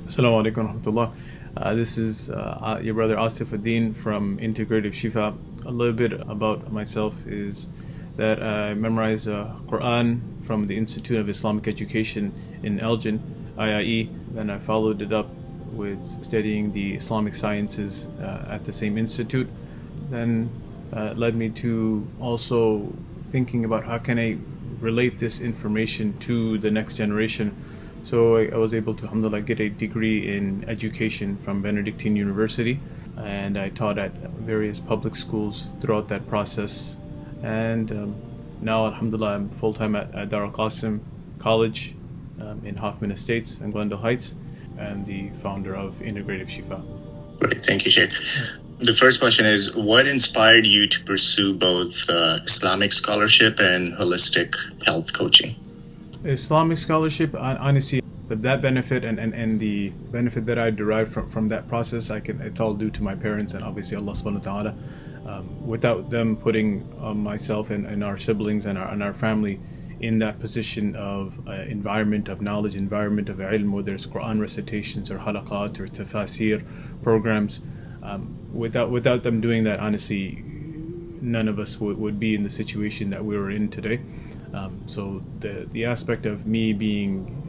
Assalamu alaikum wa rahmatullah. This is your brother Asif Uddin from Integrative Shifa. A little bit about myself is that I memorized Quran from the Institute of Islamic Education in Elgin, IIE. Then I followed it up with studying the Islamic sciences at the same institute. Then led me to also thinking about how can I relate this information to the next generation. So I was able to, alhamdulillah, get a degree in education from Benedictine University, and I taught at various public schools throughout that process. And now, alhamdulillah, I'm full-time at Dar al-Qasim College in Hoffman Estates and Glendale Heights, and the founder of Integrative Shifa. Great, thank you, Sheikh. The first question is, what inspired you to pursue both Islamic scholarship and holistic health coaching? Islamic scholarship, honestly, that benefit and the benefit that I derived from that process, it's all due to my parents and obviously Allah subhanahu wa ta'ala. Without them putting myself and our siblings and our family in that position of environment of knowledge, environment of ilm, whether it's Quran recitations or halaqat or tafasir programs, without them doing that, honestly, none of us would be in the situation that we were in today. So the aspect of me being,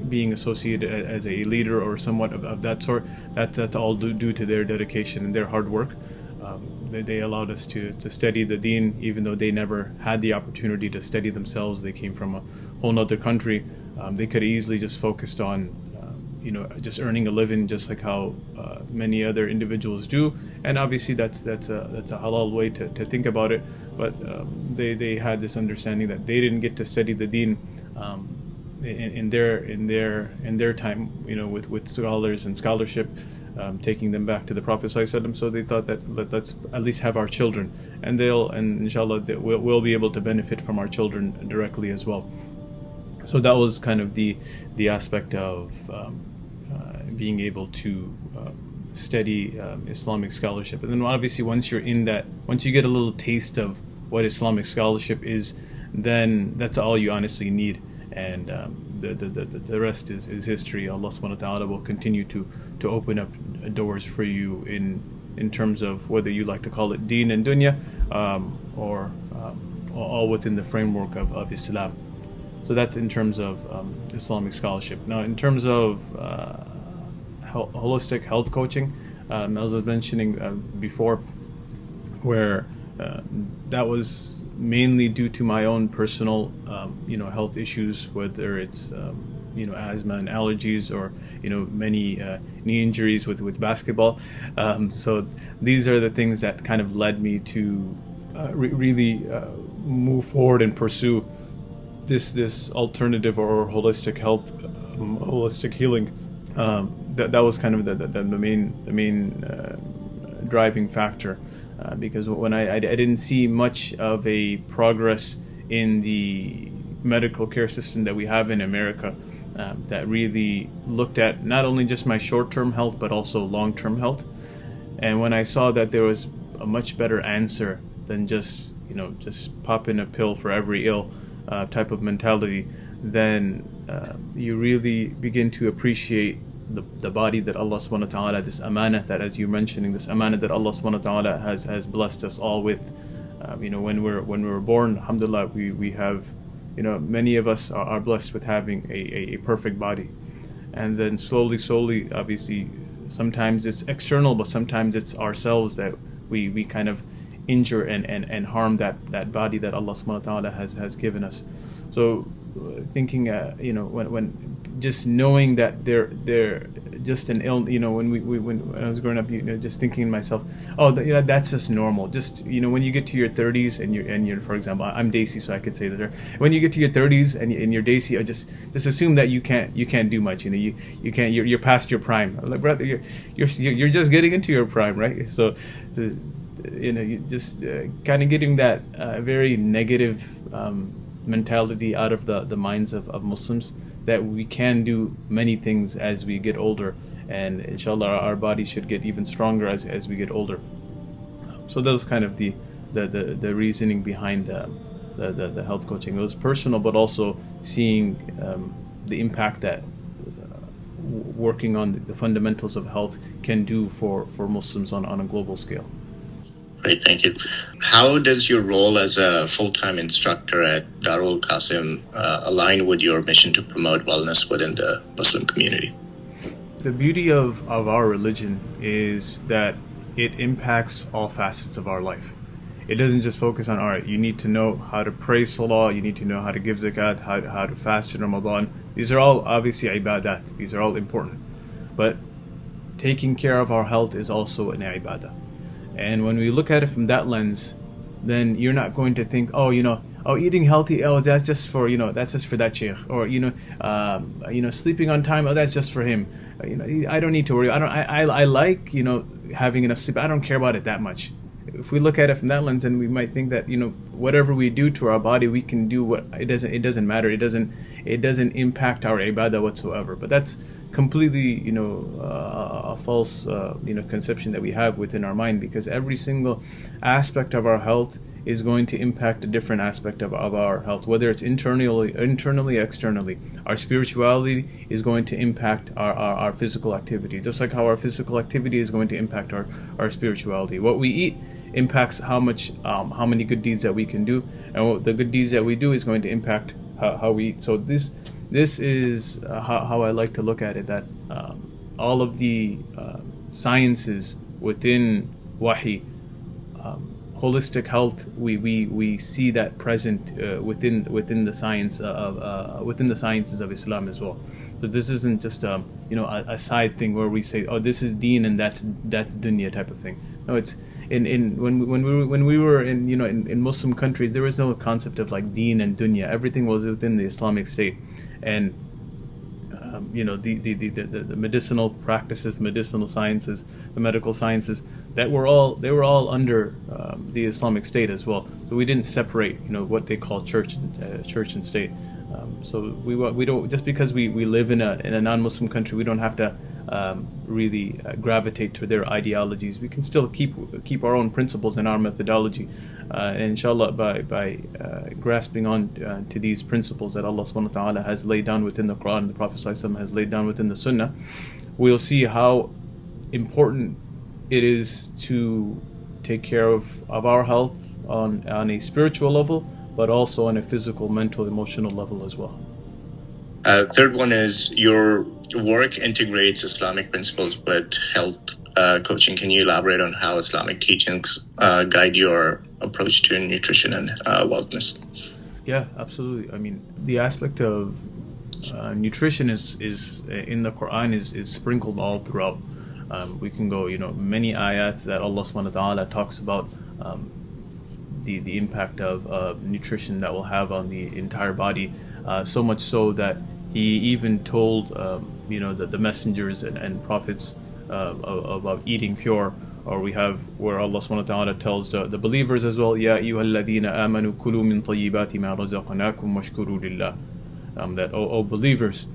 being associated as a leader or somewhat of that sort, that's all due to their dedication and their hard work. They allowed us to study the deen, even though they never had the opportunity to study themselves. They came from a whole other country. They could have easily just focused on just earning a living, just like how many other individuals do. And obviously that's a halal way to think about it. But they had this understanding that they didn't get to study the deen in their time, with scholars and scholarship, taking them back to the Prophet ﷺ. So they thought that let's at least have our children, and inshallah we'll be able to benefit from our children directly as well. So that was kind of the aspect of being able to study Islamic scholarship. And then obviously once you get a little taste of what Islamic scholarship is, then that's all you honestly need. And the rest is history. Allah subhanahu wa ta'ala will continue to open up doors for you in terms of whether you like to call it deen and dunya, or all within the framework of Islam. So that's in terms of Islamic scholarship. Now, in terms of holistic health coaching, as I was mentioning before, where that was mainly due to my own personal, health issues, whether it's asthma and allergies, or many knee injuries with basketball. So these are the things that kind of led me to really move forward and pursue this alternative or holistic health, holistic healing. That was kind of the main driving factor, because when I didn't see much of a progress in the medical care system that we have in America, that really looked at not only just my short-term health but also long-term health. And when I saw that there was a much better answer than just pop in a pill for every ill type of mentality, then you really begin to appreciate the body that Allah subhanahu wa ta'ala, this amana that, as you're mentioning, this amana that Allah subhanahu wa ta'ala has blessed us all with. When we're born, alhamdulillah, we have, many of us are blessed with having a perfect body. And then slowly, obviously, sometimes it's external, but sometimes it's ourselves that we kind of injure and harm that body that Allah subhanahu wa ta'ala has given us. So thinking, when just knowing that they're just an ill, when I was growing up, just thinking to myself, that's just normal. Just when you get to your 30s and you're, for example, I'm Daisy, so I could say that. When you get to your 30s and you're Daisy, I just assume that you can't do much. You can't. You're past your prime. I'm like, brother, you're just getting into your prime, right? So. You just kind of getting that very negative mentality out of the minds of Muslims, that we can do many things as we get older, and inshallah our body should get even stronger as we get older. So that was kind of the reasoning behind the health coaching. It was personal, but also seeing the impact that working on the fundamentals of health can do for Muslims on a global scale. Great, thank you. How does your role as a full-time instructor at Darul Qasim align with your mission to promote wellness within the Muslim community? The beauty of our religion is that it impacts all facets of our life. It doesn't just focus on, all right, you need to know how to pray salah, you need to know how to give zakat, how to fast in Ramadan. These are all obviously ibadat. These are all important. But taking care of our health is also an ibadah. And when we look at it from that lens, then you're not going to think, eating healthy, that's just for, that's just for that sheikh, or sleeping on time, that's just for him. I don't need to worry. I like having enough sleep. I don't care about it that much. If we look at it from that lens, then we might think that whatever we do to our body, we can do what it doesn't matter. It doesn't impact our ibadah whatsoever. But that's completely a false conception that we have within our mind, because every single aspect of our health is going to impact a different aspect of our health, whether it's internally, externally. Our spirituality is going to impact our physical activity, just like how our physical activity is going to impact our spirituality. What we eat impacts how many good deeds that we can do, and what the good deeds that we do is going to impact how we eat. So this is how I like to look at it, that all of the sciences within Wahi, holistic health, we see that present within the sciences of Islam as well. So this isn't just a side thing where we say, this is deen and that's dunya type of thing. No, it's when we were in Muslim countries, there was no concept of like deen and dunya. Everything was within the Islamic State, and the medicinal practices, medicinal sciences, the medical sciences, they were all under the Islamic State as well. So we didn't separate what they call church and state. So we don't, just because we live in a non-Muslim country, we don't have to really gravitate to their ideologies. We can still keep our own principles and our methodology, and inshallah by grasping on to these principles that Allah subhanahu wa ta'ala has laid down within the Quran, the Prophet sallallahu alaihi wasallam has laid down within the Sunnah, we'll see how important it is to take care of our health on a spiritual level, but also on a physical, mental, emotional level as well. Third one is, your work integrates Islamic principles with health coaching. Can you elaborate on how Islamic teachings guide your approach to nutrition and wellness? Yeah, absolutely. I mean, the aspect of nutrition is in the Quran is sprinkled all throughout. We can go, many ayat that Allah subhanahu wa ta'ala talks about the impact of nutrition that will have on the entire body, so much so that He even told the messengers and prophets about eating pure. Or we have where Allah subhanahu wa ta'ala tells the believers as well, Ya ayyuhalladhina amanu kulu min tayyibati ma razaqnakum washkuru lillah, that O believers,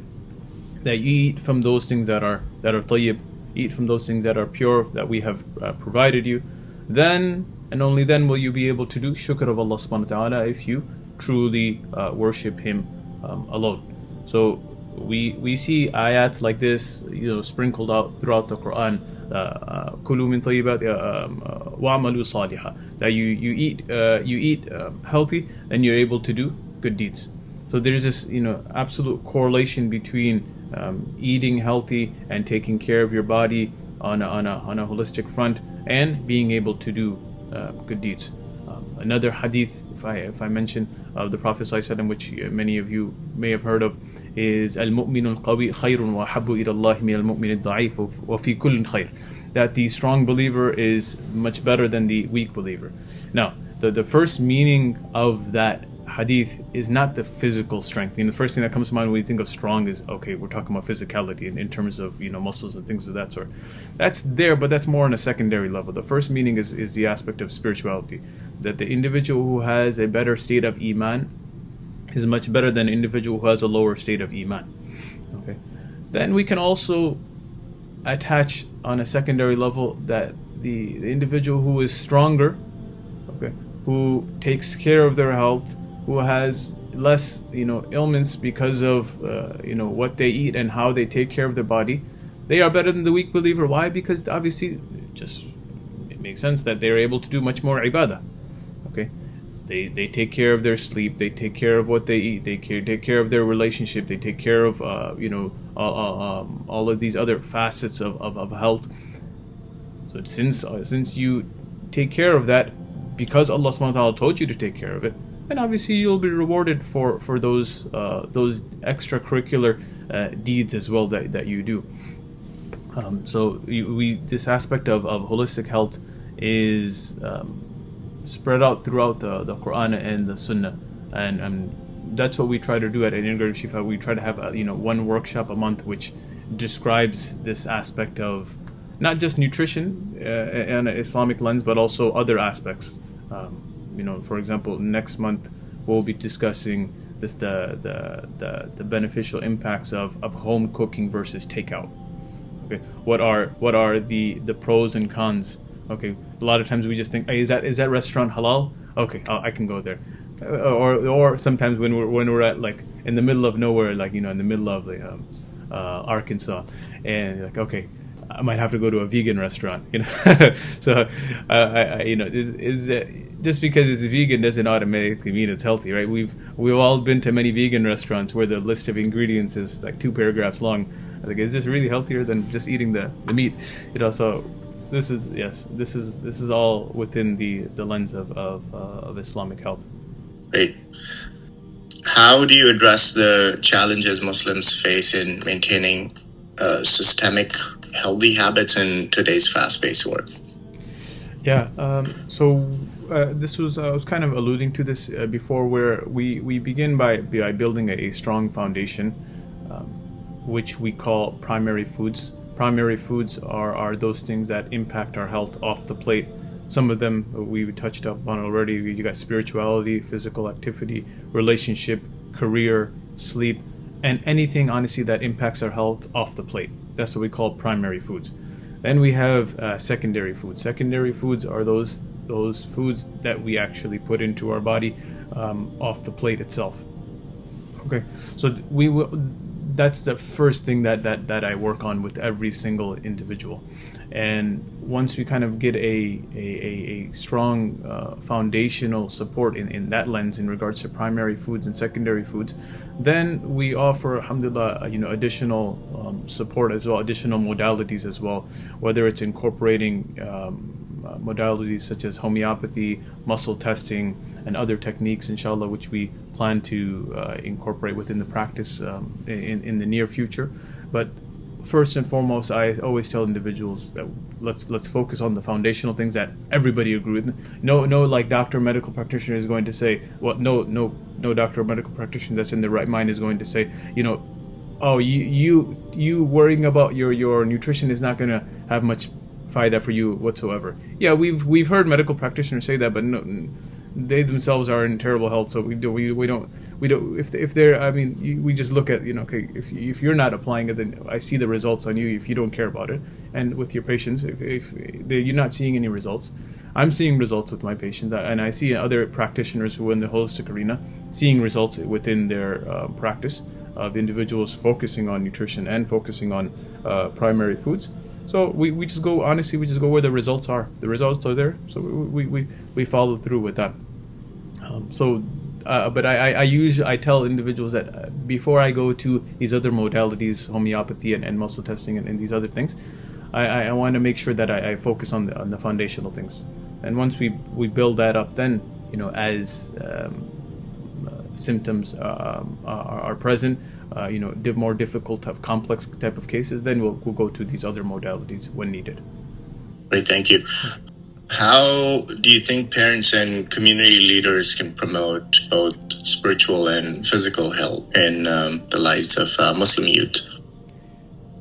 that you eat from those things that are tayyib, eat from those things that are pure, that we have provided you. Then and only then will you be able to do shukr of Allah subhanahu wa ta'ala, if you truly worship Him alone. So we see ayat like this sprinkled out throughout the Quran. Kulu min tayyibat wa'malu salihah, that you eat healthy and you're able to do good deeds. So there's this absolute correlation between eating healthy and taking care of your body on a holistic front, and being able to do good deeds. Another hadith, if I mention, of the Prophet ﷺ, which many of you may have heard of, is al-mu'minu al-qawi khayrun wa habbu ila Allah min al-mu'min al-da'if wa fi kullin khayr, that the strong believer is much better than the weak believer. Now, the first meaning of that hadith is not the physical strength. The first thing that comes to mind when you think of strong is, okay, we're talking about physicality in terms of muscles and things of that sort. That's there, but that's more on a secondary level. The first meaning is the aspect of spirituality, that the individual who has a better state of iman is much better than an individual who has a lower state of iman. Okay, then we can also attach on a secondary level that the individual who is stronger, okay, who takes care of their health, who has less, ailments because of, what they eat and how they take care of their body, they are better than the weak believer. Why? Because obviously, it makes sense that they're able to do much more ibadah. Okay, they take care of their sleep, they take care of what they eat, they take care of their relationship, they take care of all of these other facets of health. So since you take care of that, because Allah subhanahu wa ta'ala told you to take care of it, then obviously you'll be rewarded for those extracurricular deeds as well that you do. So this aspect of holistic health is spread out throughout the Quran and the Sunnah, and that's what we try to do at Integrative Shifa. We try to have one workshop a month which describes this aspect of not just nutrition and an Islamic lens, but also other aspects. For example, next month we'll be discussing the beneficial impacts of home cooking versus takeout. Okay, what are the pros and cons? Okay, a lot of times we just think, hey, is that restaurant halal? Okay, I can go there. Or sometimes when we're at like in the middle of nowhere, like in the middle of Arkansas, and like, okay, I might have to go to a vegan restaurant. So just because it's vegan doesn't automatically mean it's healthy, right? We've all been to many vegan restaurants where the list of ingredients is like 2 paragraphs long. Like, is this really healthier than just eating the meat? So this is all within the lens of Islamic health. Great. How do you address the challenges Muslims face in maintaining systemic healthy habits in today's fast-paced world? Yeah. This was I was kind of alluding to this before, where we begin by building a strong foundation, which we call primary foods. Primary foods are those things that impact our health off the plate. Some of them we touched upon already. You got spirituality, physical activity, relationship, career, sleep, and anything honestly that impacts our health off the plate. That's what we call primary foods. Then we have secondary foods. Secondary foods are those foods that we actually put into our body off the plate itself. Okay, so that's the first thing that I work on with every single individual. And once we kind of get a strong foundational support in that lens in regards to primary foods and secondary foods, then we offer, alhamdulillah, additional support as well, additional modalities as well, whether it's incorporating modalities such as homeopathy, muscle testing, and other techniques, inshallah, which we plan to incorporate within the practice in the near future. But first and foremost, I always tell individuals that let's focus on the foundational things that everybody agrees with. No, like doctor, medical practitioner is going to say, well, no doctor or medical practitioner that's in the right mind is going to say, oh, you worrying about your nutrition is not going to have much faida for you whatsoever. Yeah, we've heard medical practitioners say that, but no, they themselves are in terrible health, so we don't if they're, we just look at, okay, if you're not applying it, then I see the results on you if you don't care about it. And with your patients, if you're not seeing any results, I'm seeing results with my patients, and I see other practitioners who are in the holistic arena seeing results within their practice of individuals focusing on nutrition and focusing on primary foods. So we just go where the results are. The results are there, so we follow through with that. But I tell individuals that before I go to these other modalities, homeopathy and muscle testing and these other things, I want to make sure that I focus on the foundational things. And once we build that up, then as symptoms are present, more difficult, complex type of cases, then we'll go to these other modalities when needed. Great, thank you. How do you think parents and community leaders can promote both spiritual and physical health in the lives of Muslim youth?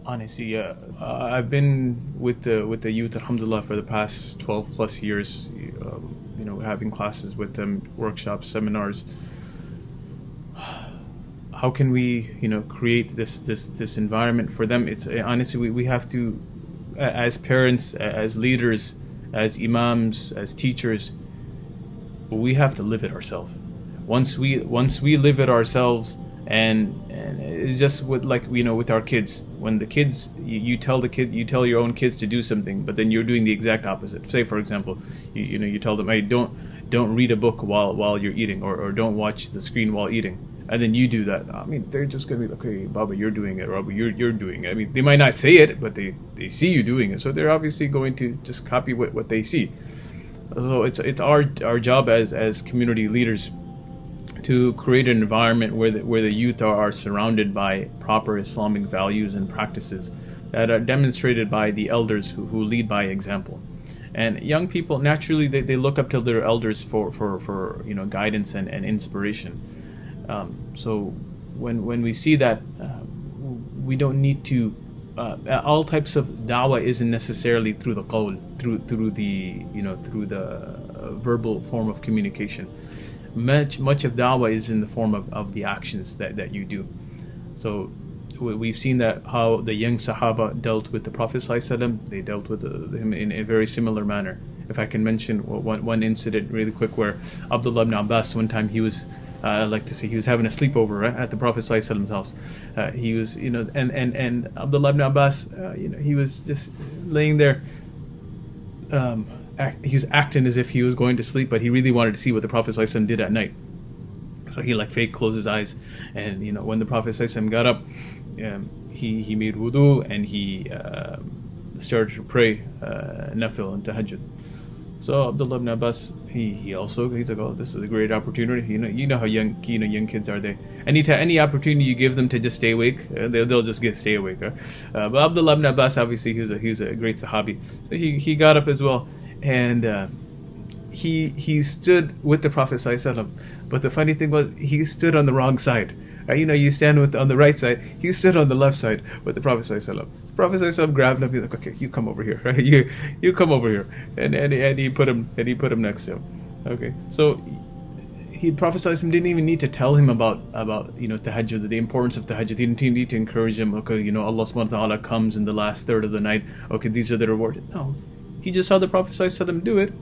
Honestly, I've been with the youth, alhamdulillah, for the past 12 plus years, having classes with them, workshops, seminars. How can we, create this environment for them? It's honestly, we have to, as parents, as leaders, as imams, as teachers, we have to live it ourselves. once we live it ourselves, and it's just with, like, with our kids. When the kids, you tell your own kids to do something, but then you're doing the exact opposite. Say, for example, you tell them, hey, don't read a book while you're eating, or don't watch the screen while eating, and then you do that. I mean, they're just gonna be like, hey, Baba, you're doing it, or Baba, you're doing it. I mean, they might not say it, but they see you doing it, so they're obviously going to just copy what they see. So it's our job as community leaders to create an environment where the youth are surrounded by proper Islamic values and practices that are demonstrated by the elders who lead by example. And young people, naturally, they look up to their elders for guidance and inspiration. So when we see that, we don't need to. All types of da'wah isn't necessarily through the qawl, through the verbal form of communication. Much of da'wah is in the form of the actions that you do. So we've seen that how the young Sahaba dealt with the Prophet ﷺ. They dealt with him in a very similar manner. If I can mention one incident really quick, where Abdullah ibn Abbas, one time he was, I like to say, he was having a sleepover, right, at the Prophet ﷺ's house. He was, and Abdullah ibn Abbas, he was just laying there. He was acting as if he was going to sleep, but he really wanted to see what the Prophet ﷺ did at night. So he fake closed his eyes, and when the Prophet ﷺ got up, he made wudu, and he started to pray nafil and tahajjud. So Abdullah ibn Abbas, he's like, oh, this is a great opportunity. You know how young kids are. They any opportunity you give them to just stay awake, they'll just stay awake. But Abdullah ibn Abbas, obviously, he was a great Sahabi, so he got up as well, and he stood with the Prophet ﷺ. But the funny thing was, he stood on the wrong side. You stand on the right side. He stood on the left side with the Prophet ﷺ. The Prophet ﷺ grabbed him. He's like, okay, you come over here. Right? You come over here, and he put him next to him. Okay, so Prophet ﷺ didn't even need to tell him about tahajjud, the importance of tahajjud. He didn't need to encourage him. Okay, Allah subhanahu wa ta'ala comes in the last third of the night. Okay, these are the rewards. No, he just saw the Prophet ﷺ do it,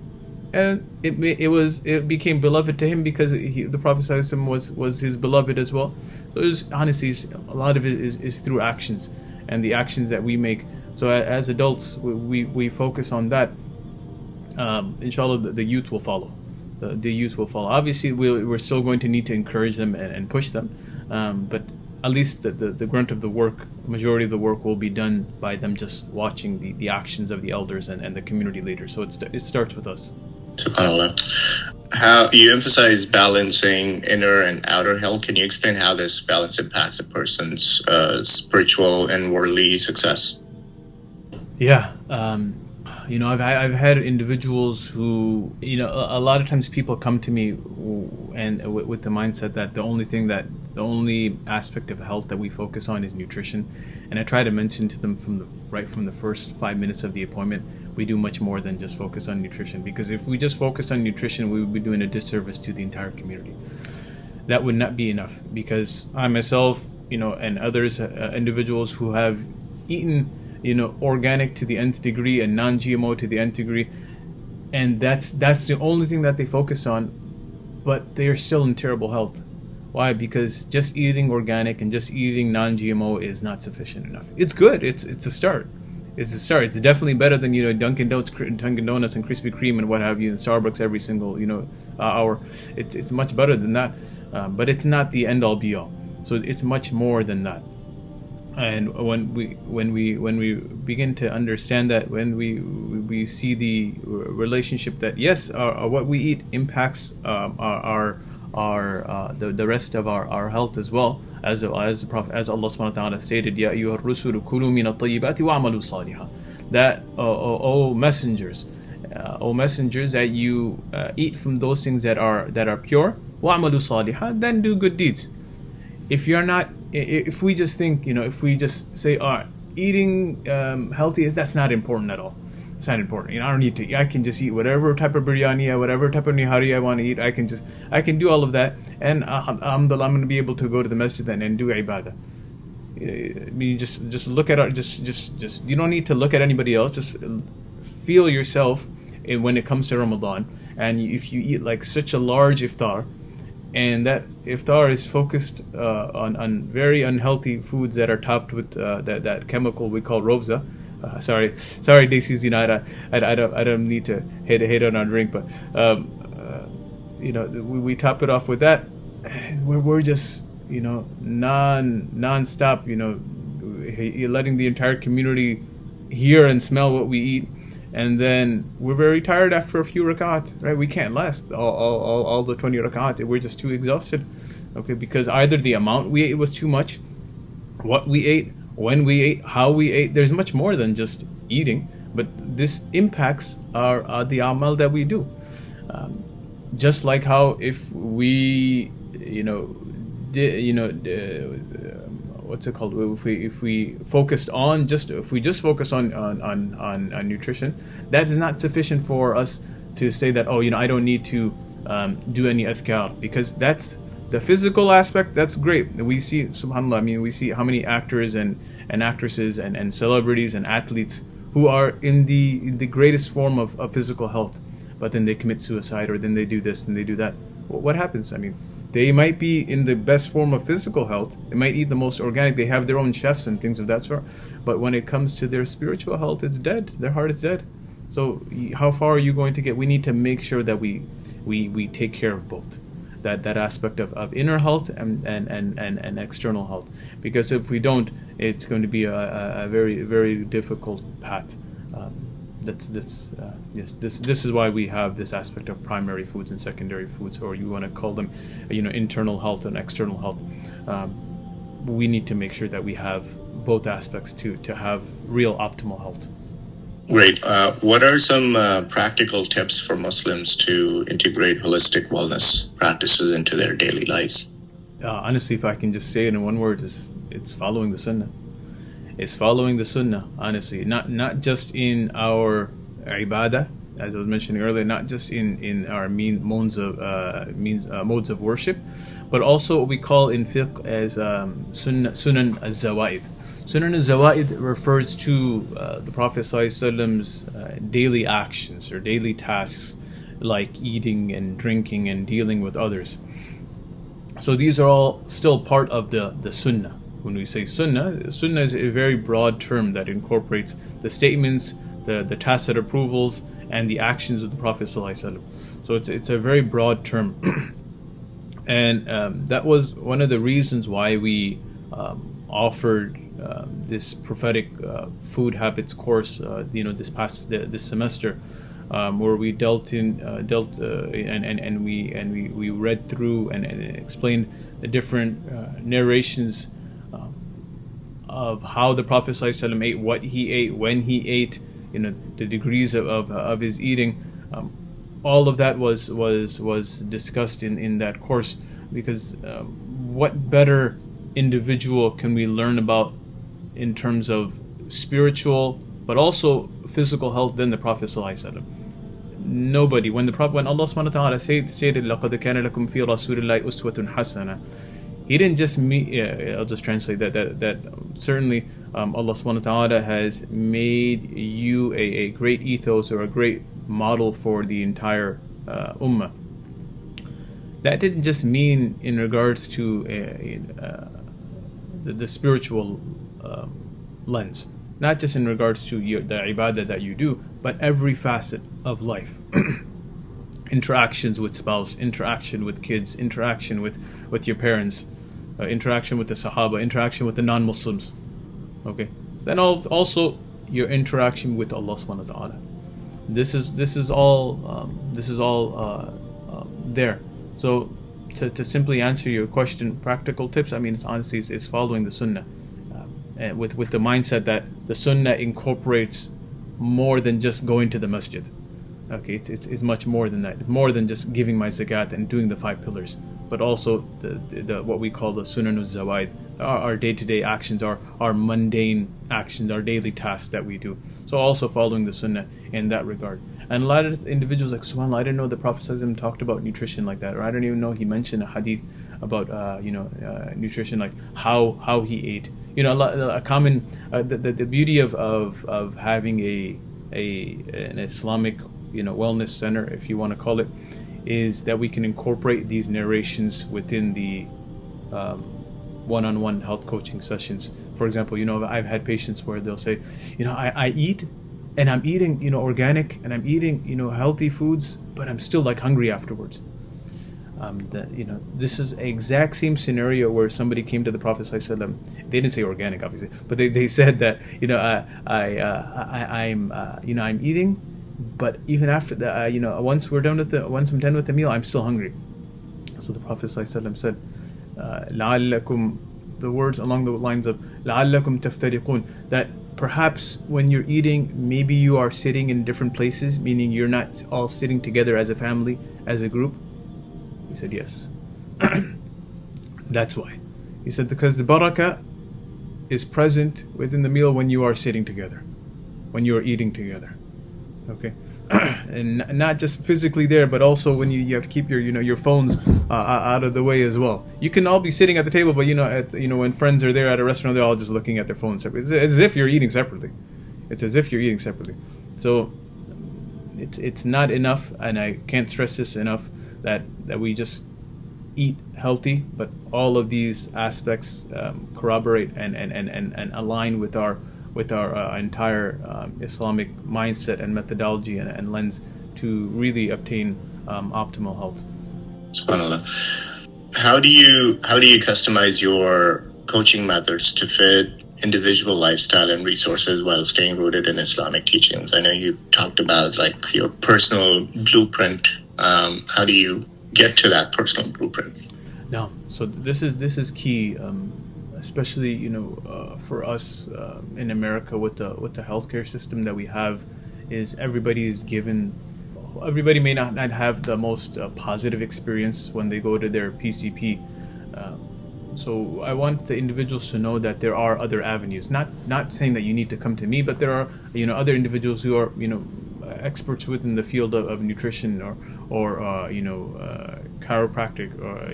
and it became beloved to him, because the Prophet ﷺ was his beloved as well. So it was, honestly, a lot of it is through actions, and the actions that we make. So as adults, we focus on that. Inshallah, the youth will follow. The youth will follow. Obviously, we're still going to need to encourage them and push them, but at least the grunt of the work, majority of the work, will be done by them just watching the actions of the elders and the community leaders. So it starts with us. SubhanAllah. How you emphasize balancing inner and outer health. Can you explain how this balance impacts a person's spiritual and worldly success? Yeah. I've had individuals who, a lot of times people come to me and with the mindset that the only aspect of health that we focus on is nutrition. And I try to mention to them from the first 5 minutes of the appointment, we do much more than just focus on nutrition. Because if we just focused on nutrition, we would be doing a disservice to the entire community. That would not be enough, because I myself, and others, individuals who have eaten, organic to the nth degree and non-GMO to the nth degree, and that's the only thing that they focused on, but they are still in terrible health. Why? Because just eating organic and just eating non-GMO is not sufficient enough. It's good. It's a start. It's a start. It's definitely better than Dunkin' Donuts and Krispy Kreme and what have you, and Starbucks every single hour. It's much better than that, but it's not the end all be all. So it's much more than that. And when we begin to understand that, when we see the relationship that yes, what we eat impacts the rest of our health as well, as the Prophet, as Allah subhanahu wa ta'ala stated, Ya ayyuhar rusulu kulu min at-tayyibati wa'amalu salihah. That O messengers, that you eat from those things that are pure, wa'amalu salihah, then do good deeds. If we just think, if we just say, eating healthy that's not important at all. It's not important. I don't need to. I can just eat whatever type of biryani, whatever type of nihari I want to eat. I can do all of that, and alhamdulillah, I'm going to be able to go to the masjid and do ibadah. You just look at just you don't need to look at anybody else. Just feel yourself when it comes to Ramadan, and if you eat like such a large iftar, and that iftar is focused on very unhealthy foods that are topped with that chemical we call rovza. Sorry, Daisy's, I don't need to hate on our drink, but we top it off with that. We're just non-stop, letting the entire community hear and smell what we eat, and then we're very tired after a few rakat, right? We can't last all the 20 rakat. We're just too exhausted, okay? Because either the amount we ate was too much, what we ate, when we ate, how we ate. There's much more than just eating, but this impacts the amal that we do. Just like how if we, what's it called? If we focused on on nutrition, that is not sufficient for us to say that I don't need to do any adhkar, because that's the physical aspect. That's great. We see, subhanallah, we see how many actors and actresses and celebrities and athletes who are in the greatest form of physical health, but then they commit suicide, or then they do this and they do that. What happens? They might be in the best form of physical health. They might eat the most organic. They have their own chefs and things of that sort. But when it comes to their spiritual health, it's dead. Their heart is dead. So how far are you going to get? We need to make sure that we take care of both. That aspect of inner health and external health. Because if we don't, it's going to be a very, very difficult path. This is why we have this aspect of primary foods and secondary foods, or you want to call them, internal health and external health. We need to make sure that we have both aspects to have real optimal health. Great. What are some practical tips for Muslims to integrate holistic wellness practices into their daily lives? Honestly, if I can just say it in one word, it's following the sunnah. It's following the sunnah, honestly. Not just in our ibadah, as I was mentioning earlier, not just in our modes of worship, but also what we call in fiqh as sunan al-zawaid. Sunan al-zawaid refers to the Prophet ﷺ's daily actions or daily tasks, like eating and drinking and dealing with others. So these are all still part of the sunnah. When we say sunnah is a very broad term that incorporates the statements, the tacit approvals, and the actions of the Prophet ﷺ. So it's a very broad term. And that was one of the reasons why we offered this prophetic food habits course, this semester, where we dealt and we read through and explained the different narrations of how the Prophet ﷺ ate, what he ate, when he ate, the degrees of his eating. All of that was discussed in that course, because what better individual can we learn about in terms of spiritual but also physical health than the Prophet ﷺ? Nobody. When Allah subhanahu wa ta'ala said لَقَدْ كَانَ لَكُمْ فِي رَسُولِ اللَّهِ أُسْوَةٌ حَسَنَةٌ, He didn't just I'll just translate that certainly Allah subhanahu wa ta'ala has made you a great ethos or a great model for the entire ummah. That didn't just mean in regards to the spiritual lens, not just in regards to the ibadah that you do, but every facet of life. Interactions with spouse, interaction with kids, interaction with your parents, interaction with the Sahaba, interaction with the non-Muslims. Okay, then also your interaction with Allah subhanahu wa ta'ala. This is all there. So to simply answer your question, practical tips, it's honestly is following the sunnah, with the mindset that the sunnah incorporates more than just going to the masjid. Okay, it's much more than that. More than just giving my zakat and doing the 5 pillars, but also the what we call the sunan al-zawaid, our day-to-day actions, our mundane actions, our daily tasks that we do. So also following the sunnah in that regard. And a lot of individuals like, subhanAllah, I didn't know the Prophet ﷺ talked about nutrition like that, or I don't even know he mentioned a hadith about nutrition, like how he ate. A common the beauty of having an Islamic wellness center, if you want to call it, is that we can incorporate these narrations within the one-on-one health coaching sessions. For example, I've had patients where they'll say, I eat, and I'm eating, organic, and I'm eating, healthy foods, but I'm still like hungry afterwards. This is the exact same scenario where somebody came to the Prophet ﷺ. They didn't say organic, obviously, but they said that I'm eating, but even after that, once I'm done with the meal, I'm still hungry. So the Prophet ﷺ said, لعلكم, the words along the lines of لعلكم تفترقون, that perhaps when you're eating, maybe you are sitting in different places, meaning you're not all sitting together as a family, as a group. He said, yes. That's why. He said, because the barakah is present within the meal when you are sitting together, when you are eating together. Okay? And not just physically there, but also when you have to keep your phones out of the way as well. You can all be sitting at the table, but when friends are there at a restaurant, they're all just looking at their phones separately. It's as if you're eating separately. It's as if you're eating separately. So it's not enough, and I can't stress this enough, that we just eat healthy, but all of these aspects corroborate and align with our entire Islamic mindset and methodology and lens to really obtain optimal health. SubhanAllah. How do you customize your coaching methods to fit individual lifestyle and resources while staying rooted in Islamic teachings? I know you talked about like your personal blueprint. How do you get to that personal blueprint? No, so this is key, especially for us in America with the healthcare system that we have. Is everybody may not have the most positive experience when they go to their PCP. So I want the individuals to know that there are other avenues. Not saying that you need to come to me, but there are other individuals who are experts within the field of nutrition or chiropractic or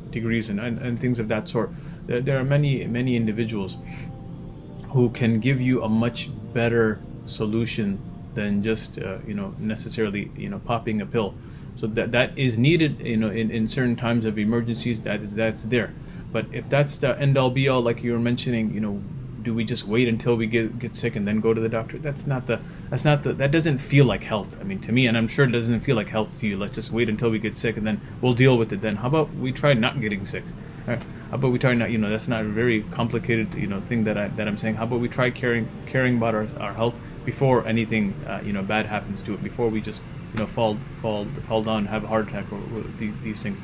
degrees and things of that sort. There are many individuals who can give you a much better solution than just necessarily popping a pill. So that is needed in certain times of emergencies. That's there. But if that's the end all be all, like you were mentioning, do we just wait until we get sick and then go to the doctor? That doesn't feel like health. I mean, to me, and I'm sure it doesn't feel like health to you. Let's just wait until we get sick and then we'll deal with it then. How about we try not getting sick? All right. How about we try not, that's not a very complicated, thing that I'm saying. How about we try caring about our health before anything, bad happens to it, before we just, fall down, have a heart attack or these things.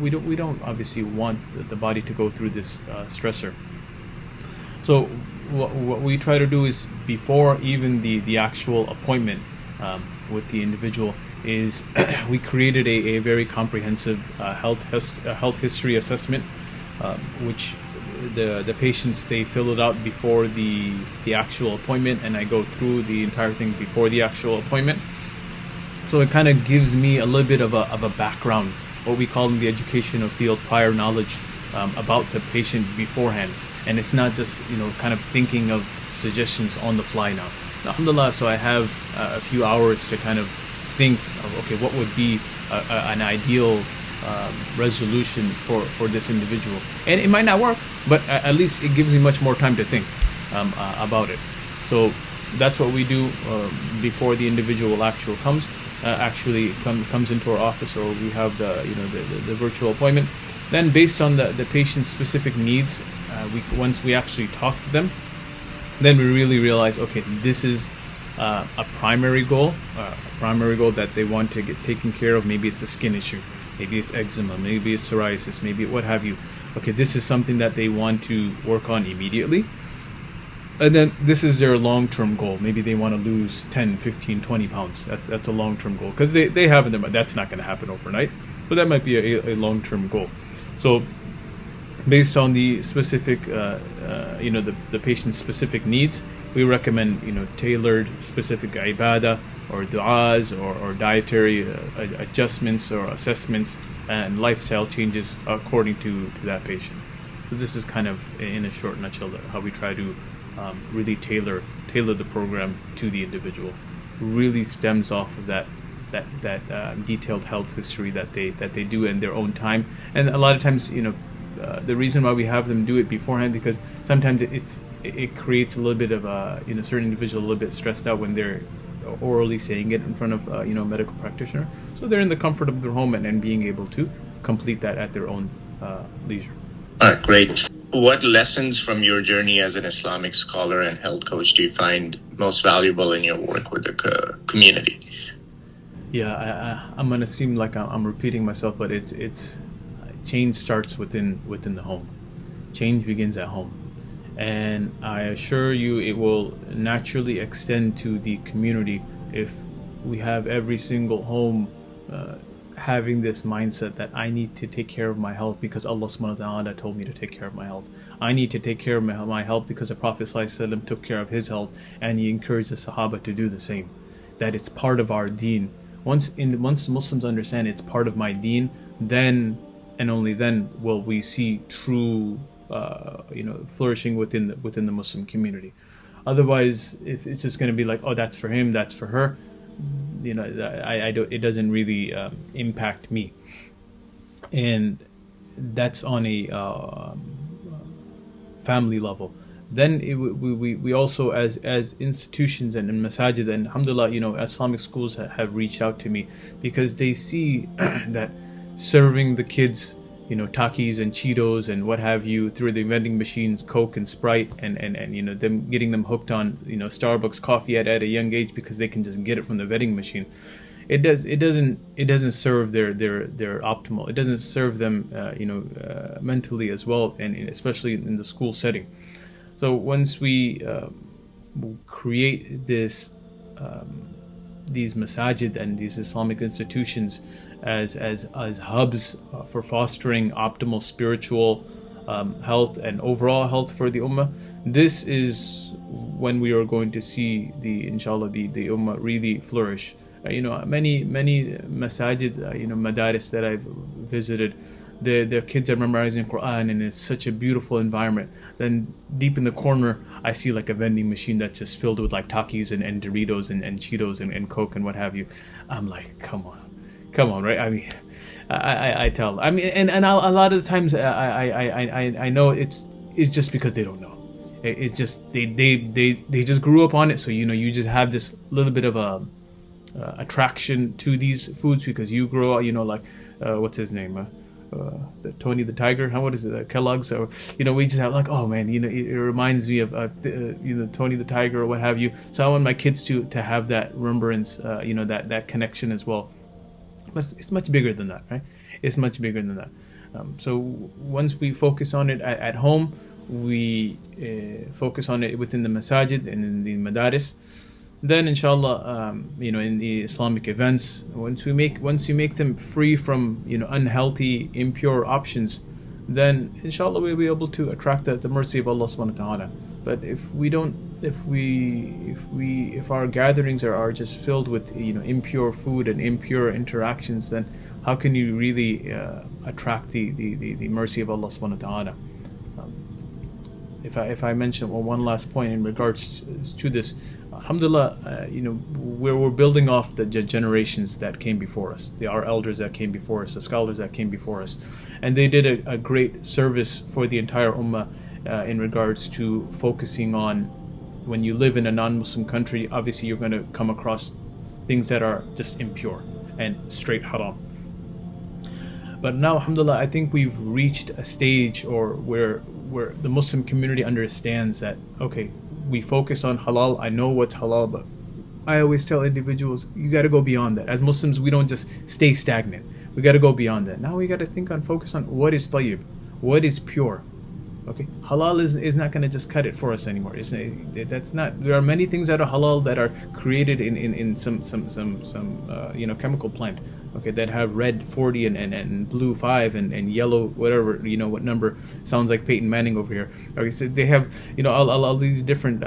We don't obviously want the body to go through this stressor. So what we try to do is, before even the actual appointment with the individual, is we created a very comprehensive health history assessment, which the patients, they fill it out before the actual appointment, and I go through the entire thing before the actual appointment. So it kind of gives me a little bit of a background, what we call in the educational field prior knowledge about the patient beforehand. And it's not just, kind of thinking of suggestions on the fly now. Alhamdulillah, so I have a few hours to kind of think of, okay, what would be an ideal resolution for this individual. And it might not work, but at least it gives me much more time to think about it. So that's what we do before the individual comes into our office, or we have the virtual appointment. Then, based on the patient's specific needs, once we actually talk to them, then we really realize, okay, this is a primary goal that they want to get taken care of. Maybe it's a skin issue, maybe it's eczema, maybe it's psoriasis, maybe what have you. Okay, this is something that they want to work on immediately. And then this is their long-term goal. Maybe they want to lose 10, 15, 20 pounds. That's a long-term goal, because they have in their mind that's not going to happen overnight, but that might be a long-term goal. So based on the specific, the patient's specific needs, we recommend, tailored specific ibadah or du'as or dietary adjustments or assessments and lifestyle changes according to that patient. So this is kind of, in a short nutshell, how we try to really tailor the program to the individual. Really stems off of that detailed health history that they do in their own time. And a lot of times, the reason why we have them do it beforehand, because sometimes it creates a little bit of a certain individual a little bit stressed out when they're orally saying it in front of a medical practitioner. So they're in the comfort of their home and being able to complete that at their own leisure. All right, great. What lessons from your journey as an Islamic scholar and health coach do you find most valuable in your work with the community? Yeah, I'm gonna seem like I'm repeating myself, but it's change starts within the home. Change begins at home, and I assure you, it will naturally extend to the community if we have every single home having this mindset that I need to take care of my health because Allah subhanahu wa ta'ala told me to take care of my health. I need to take care of my health because the Prophet ﷺ took care of his health, and he encouraged the Sahaba to do the same. That it's part of our deen. Once Muslims understand it's part of my deen, then and only then will we see true flourishing within the Muslim community. Otherwise, if it's just going to be like, oh, that's for him, that's for her, I don't. It doesn't really impact me, and that's on a family level. Then we also as institutions and in masajid, and alhamdulillah, Islamic schools have reached out to me because they see that serving the kids Takis and Cheetos and what have you through the vending machines, Coke and Sprite, and them getting them hooked on Starbucks coffee at a young age because they can just get it from the vending machine. It doesn't serve their optimal. It doesn't serve them mentally as well, and especially in the school setting. So once we create these masajid and these Islamic institutions as hubs for fostering optimal spiritual health and overall health for the ummah, this is when we are going to see the ummah really flourish. Many masajid, madaris that I've visited, their kids are memorizing Quran, and it's such a beautiful environment. Then deep in the corner, I see like a vending machine that's just filled with like Takis and Doritos and Cheetos and Coke and what have you. I'm like, come on, right? I mean, I tell. I mean, and a lot of the times I know it's just because they don't know. It's just they just grew up on it. So you just have this little bit of a attraction to these foods because you grow up. Like what's his name? The Tony the Tiger. What is it? Kellogg's. Or we just have like, oh man, it reminds me of Tony the Tiger or what have you. So I want my kids to have that remembrance. That connection as well. But it's much bigger than that, right? It's much bigger than that. So once we focus on it at home, we focus on it within the masajid and in the madaris. Then, inshallah, in the Islamic events, once you make them free from unhealthy, impure options, then inshallah we'll be able to attract the mercy of Allah subhanahu wa ta'ala. But if our gatherings are just filled with impure food and impure interactions, then how can you really attract the mercy of Allah subhanahu wa ta'ala? If I mention one last point in regards to this, alhamdulillah, we're building off the generations that came before us, our elders that came before us, the scholars that came before us, and they did a great service for the entire ummah in regards to focusing on, when you live in a non-Muslim country, obviously you're going to come across things that are just impure and straight haram. But now, alhamdulillah, I think we've reached a stage where the Muslim community understands that, okay, we focus on halal. I know what's halal, but I always tell individuals, you got to go beyond that. As Muslims, we don't just stay stagnant. We got to go beyond that. Now we got to focus on what is tayyib, what is pure. Okay, halal is not going to just cut it for us anymore. That's not. There are many things that are halal that are created in some chemical plant. Okay, that have red 40 and blue 5 and yellow whatever, what number, sounds like Peyton Manning over here. Okay, so they have all these different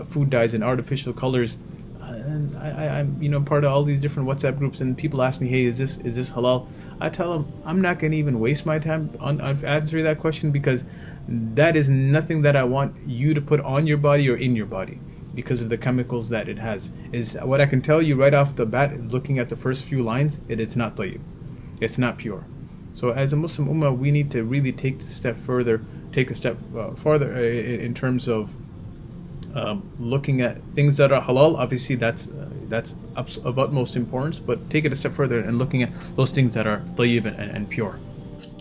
food dyes and artificial colors. And I'm part of all these different WhatsApp groups, and people ask me, hey, is this halal? I tell them I'm not going to even waste my time on answering that question, because that is nothing that I want you to put on your body or in your body. because of the chemicals that it has. Is what I can tell you right off the bat, looking at the first few lines, it's not tayyib. It's not pure. So as a Muslim ummah, we need to really take a step farther in terms of looking at things that are halal. Obviously, that's of utmost importance. But take it a step further and looking at those things that are tayyib and pure.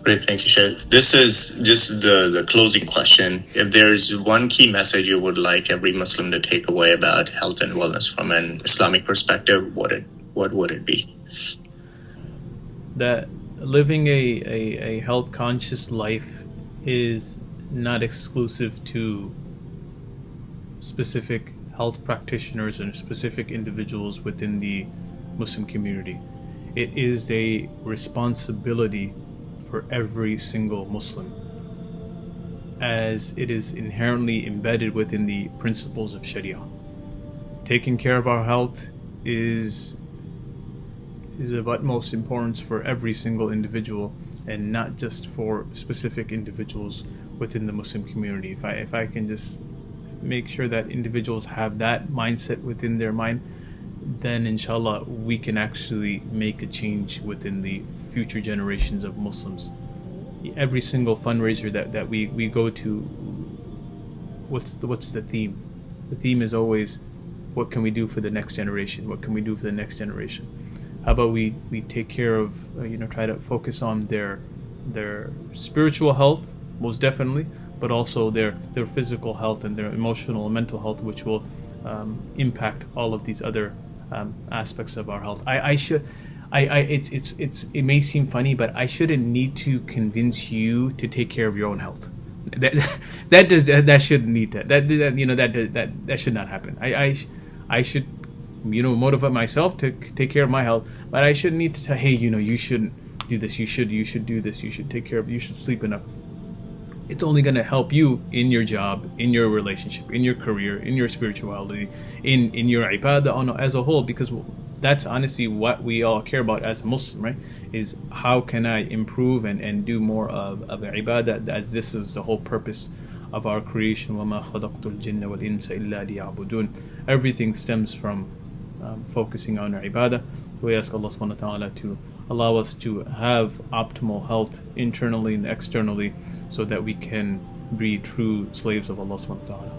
Great, thank you, Sheikh. This is just the closing question. If there's one key message you would like every Muslim to take away about health and wellness from an Islamic perspective, what would it be? That living a health conscious life is not exclusive to specific health practitioners and specific individuals within the Muslim community. It is a responsibility for every single Muslim, as it is inherently embedded within the principles of Sharia. Taking care of our health is of utmost importance for every single individual, and not just for specific individuals within the Muslim community. If I can just make sure that individuals have that mindset within their mind, then inshallah we can actually make a change within the future generations of Muslims. Every single fundraiser that we go to, what's the theme? The theme is always, what can we do for the next generation? What can we do for the next generation? How about we take care of, try to focus on their spiritual health, most definitely, but also their physical health and their emotional and mental health, which will impact all of these other aspects of our health. It may seem funny, but I shouldn't need to convince you to take care of your own health. That shouldn't need that should not happen. I should motivate myself to take care of my health, but I shouldn't need to tell, hey, you shouldn't do this, you should do this, you should take care of, you should sleep enough. It's only going to help you in your job, in your relationship, in your career, in your spirituality, in your ibadah as a whole, because that's honestly what we all care about as a Muslim, right? Is how can I improve and do more of ibadah, as this is the whole purpose of our creation. وَمَا خَلَقْتُ الْجِنَّ وَالْإِنسَ إِلَّا لِيَعْبُدُونَ. Everything stems from focusing on our ibadah. We ask Allah subhanahu wa ta'ala to allow us to have optimal health internally and externally, so that we can be true slaves of Allah subhanahu wa ta'ala.